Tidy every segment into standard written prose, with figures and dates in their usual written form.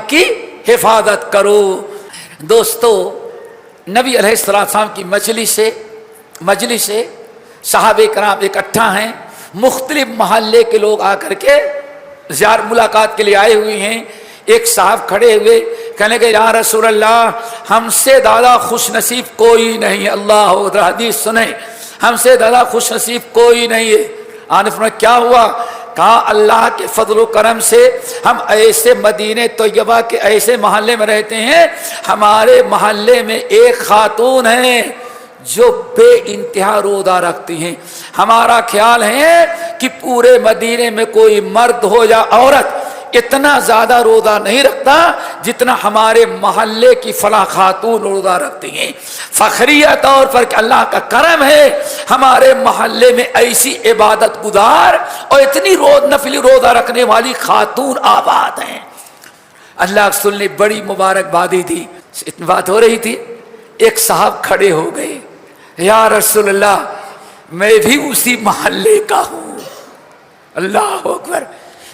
की हिफाजत करो। दोस्तों, नबी अलैहिस्सलाम की मजलिस से सहाबे कराम इकट्ठा हैं, मुख्तलिफ महल्ले के लोग आकर के ज़ियार मुलाकात के लिए आए हुए हैं। एक साहब खड़े हुए कहने के या रसूल अल्लाह, हमसे ज़्यादा खुश नसीब कोई नहीं। अल्लाह अकबर, हदीस सुने, हमसे ज़्यादा खुश नसीब कोई नहीं है। आने में क्या हुआ? कहा अल्लाह के फजल करम से हम ऐसे मदीने तैयबा के ऐसे महल्ले में रहते हैं, हमारे महल्ले में एक खातून है जो बे इंतहा रोज़ा रखती हैं। हमारा ख्याल है कि पूरे मदीने में कोई मर्द हो या औरत इतना ज़्यादा रोज़ा नहीं रखता जितना हमारे महल्ले की फला खातून रोज़ा रखती हैं। फ़ख्रिया तौर पर कि अल्लाह का करम है, हमारे महल्ले में ऐसी इबादत गुजार और इतनी नफली रोज़ा रखने वाली खातून आबाद हैं। अल्लाह के रसूल ने बड़ी मुबारकबादी दी। इतनी बात हो रही थी, एक साहब खड़े हो गए, या रसूल अल्लाह, मैं भी उसी महल्ले का हूँ। अल्लाह अकबर,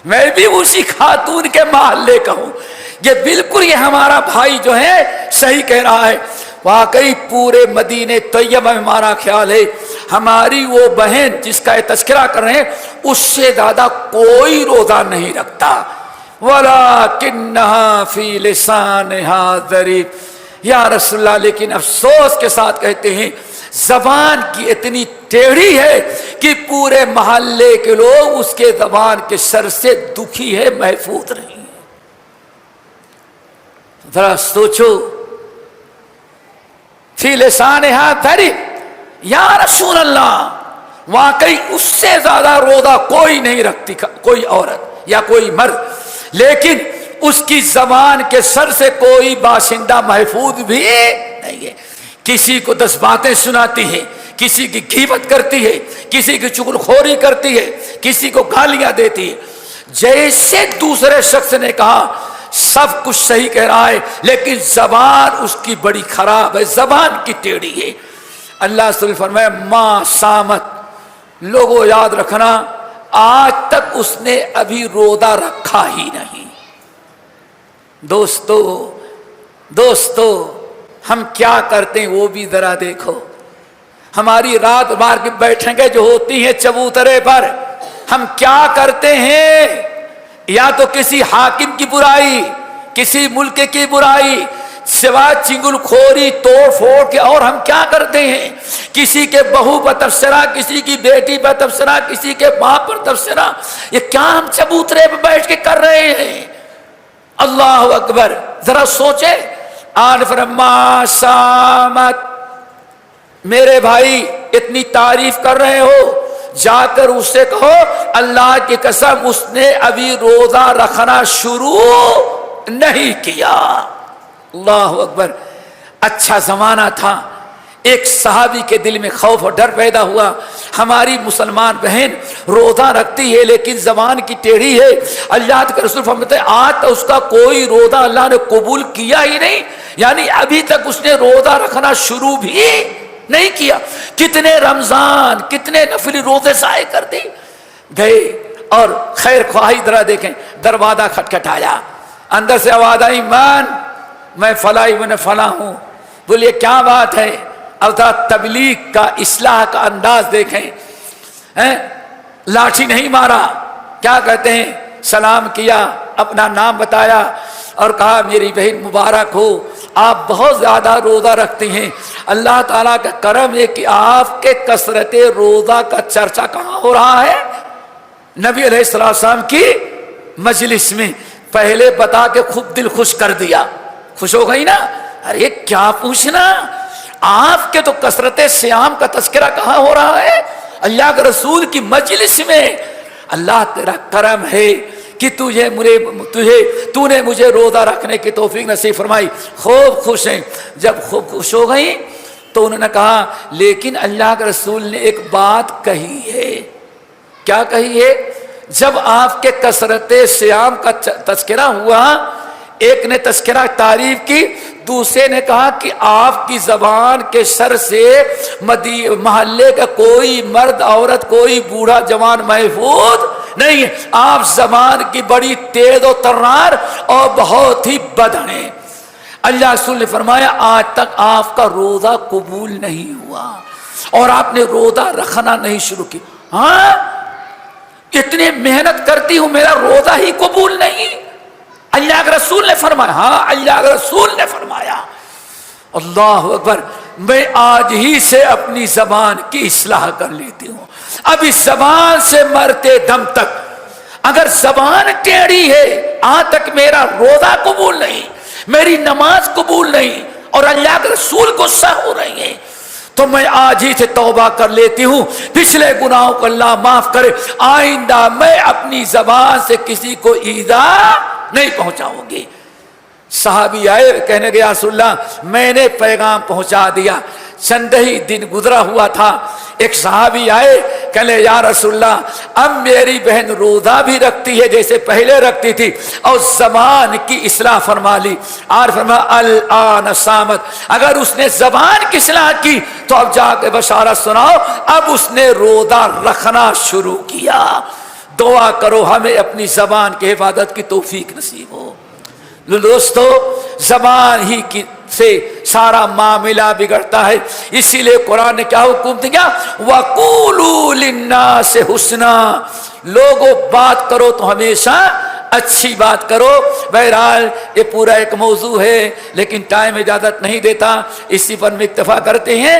मैं भी उसी खातून के महल्ले का हूँ। ये बिल्कुल ये हमारा भाई जो है सही कह रहा है। वाकई पूरे मदीने तैयबा में हमारा ख्याल है हमारी वो बहन जिसका ये तस्करा कर रहे हैं उससे ज़्यादा कोई रोज़ा नहीं रखता। वलाकिन्नहा फी लिसानिहा ज़रीब। या रसूलल्लाह, लेकिन अफसोस के साथ कहते हैं जबान की इतनी टेढ़ी है कि पूरे महल्ले के लोग उसके जबान के सर से दुखी है, महफूज नहीं है। जरा सोचो, फी लिसानिहा ज़रीब। या रसूल अल्लाह, वाकई उससे ज्यादा रोजा कोई नहीं रखती कोई औरत या कोई मर्द, लेकिन उसकी जबान के सर से कोई बाशिंदा महफूज भी नहीं है। किसी को 10 बातें सुनाती है, किसी की गीबत करती है, किसी की चुगलखोरी करती है, किसी को गालियां देती है। जैसे दूसरे शख्स ने कहा सब कुछ सही कह रहा है, लेकिन जबान उसकी बड़ी खराब है, जबान की टेढ़ी है। अल्लाह रसूल फरमाया मां सामत, लोगों याद रखना आज तक उसने अभी रोजा रखा ही नहीं। दोस्तों हम क्या करते हैं वो भी जरा देखो। हमारी रात भर की बैठकें जो होती हैं चबूतरे पर, हम क्या करते हैं? या तो किसी हाकिम की बुराई, किसी मुल्क की बुराई, सिवाय चिंगुलखोरी तोड़ फोड़ के और हम क्या करते हैं? किसी के बहू पर तबसरा, किसी की बेटी पर तबसरा, किसी के बाप पर तबसरा। ये क्या हम चबूतरे पर बैठ के कर रहे हैं? अल्लाह अकबर, जरा सोचे। आन फरमा सामत, मेरे भाई इतनी तारीफ कर रहे हो, जाकर उससे कहो अल्लाह की कसम उसने अभी रोजा रखना शुरू नहीं किया। अल्लाह अकबर। अच्छा जमाना था, एक सहाबी के दिल में खौफ और डर पैदा हुआ, हमारी मुसलमान बहन रोजा रखती है लेकिन जबान की टेढ़ी है। अल्लाह के रसूल फरमाते हैं आज तो उसका कोई रोजा अल्लाह ने कबूल किया ही नहीं, यानी अभी तक उसने रोजा रखना शुरू भी नहीं किया। कितने रमजान, कितने नफली रोजे ज़ाये कर दी गए। और खैर ख्वाही जरा देखें, दरवाजा खटखटाया, अंदर से आवाज आई मैं फला इब्न फला हूं। बोलिए क्या बात है? अब तबलीग का इस्लाह का अंदाज देखें, हैं? लाठी नहीं मारा, क्या कहते हैं, सलाम किया, अपना नाम बताया और कहा मेरी बहन मुबारक हो, आप बहुत ज्यादा रोजा रखती हैं। अल्लाह ताला का करम है कि आपके कसरत रोजा का चर्चा कहाँ हो रहा है? नबी अलैहिस्सलाम की मजलिस में। पहले बता के खूब दिल खुश कर दिया, खुश हो गई ना। अरे क्या पूछना, आपके तो कसरत सियाम का तस्करा कहाँ हो रहा है? अल्लाह के रसूल की मजलिस में। अल्लाह तेरा करम है कि तूने मुझे रोजा रखने की तौफीक नसीब फरमाई। खूब खुश हैं। जब खूब खुश हो गई तो उन्होंने कहा लेकिन अल्लाह के रसूल ने एक बात कही है। क्या कही है? जब आपके कसरत सियाम का तस्करा हुआ, एक ने तस्करा तारीफ की دوسرے نے کہا کہ آپ کی زبان کے سر سے محلے کا کوئی مرد عورت کوئی بوڑھا جوان محفوظ نہیں ہے، آپ زبان کی بڑی تیز و ترار اور بہت ہی بد ہیں۔ اللہ رسول نے فرمایا آج تک آپ کا روزہ قبول نہیں ہوا اور آپ نے روزہ رکھنا نہیں شروع کی۔ ہاں اتنی محنت کرتی ہوں میرا روزہ ہی قبول نہیں؟ اللہ کے رسول نے فرمایا، ہاں اللہ کے رسول نے فرمایا۔ اللہ اکبر، میں آج ہی سے اپنی زبان کی اصلاح کر لیتی ہوں، اب اس زبان سے مرتے دم تک اگر زبان ٹیڑھی ہے آج تک میرا روزہ قبول نہیں، میری نماز قبول نہیں اور اللہ کے رسول غصہ ہو رہی ہے، تو میں آج ہی سے توبہ کر لیتی ہوں، پچھلے گناہوں کو اللہ معاف کرے، آئندہ میں اپنی زبان سے کسی کو ایذا نہیں پہنچاؤں گی۔ صحابی آئے، کہنے گے یا رسول اللہ میں نے پیغام پہنچا دیا، چند ہی دن گزرا ہوا تھا، ایک صحابی آئے کہنے یا رسول اللہ اب میری بہن روزہ بھی رکھتی ہے جیسے پہلے رکھتی تھی اور زبان کی اصلاح فرما لی، اور فرمایا الآن صامت، اگر اس نے زبان کی اصلاح کی تو اب جا کے بشارت سناؤ اب اس نے روزہ رکھنا شروع کیا۔ دعا کرو ہمیں اپنی زبان کی حفاظت کی توفیق نصیب ہو۔ دوستو زبان ہی کی سے سارا معاملہ بگڑتا ہے، اسی لیے قرآن نے کیا حکم دیا، وَقُولُوا لِلنَّاسِ حُسْنًا، لوگوں بات کرو تو ہمیشہ اچھی بات کرو۔ بہرحال یہ پورا ایک موضوع ہے لیکن ٹائم اجازت نہیں دیتا، اسی پر ہم اکتفا کرتے ہیں۔